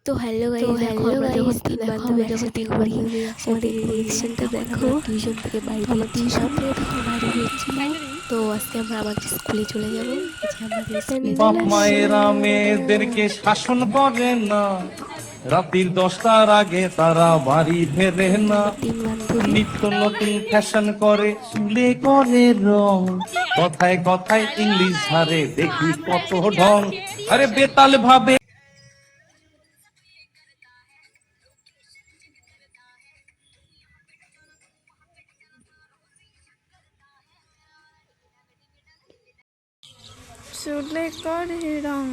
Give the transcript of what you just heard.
তো hello guys, দেখো আমরা যখন তিন বান্ধবী একসাথে করি আমাদের এই রিয়েকশনটা দেখো। টিউশন থেকে বাড়ি ফিরছিলাম, তো আজকে আমরা আমাদের স্কুলে চলে যাব। এই যে আমাদের বাপ মায়েরা মেয়েদেরকে শাসন করে না, রাত্রির 10টার আগে তারা বাড়ি ফেরে না। তিন বান্ধবী নিত্য নতুন ফ্যাশন করে, চুলে করে রং, কথায় কথায় ইংলিশ ঝাড়ে, দেখি কত ঢং। আরে বেতাল ভাবে চুলে করে রং।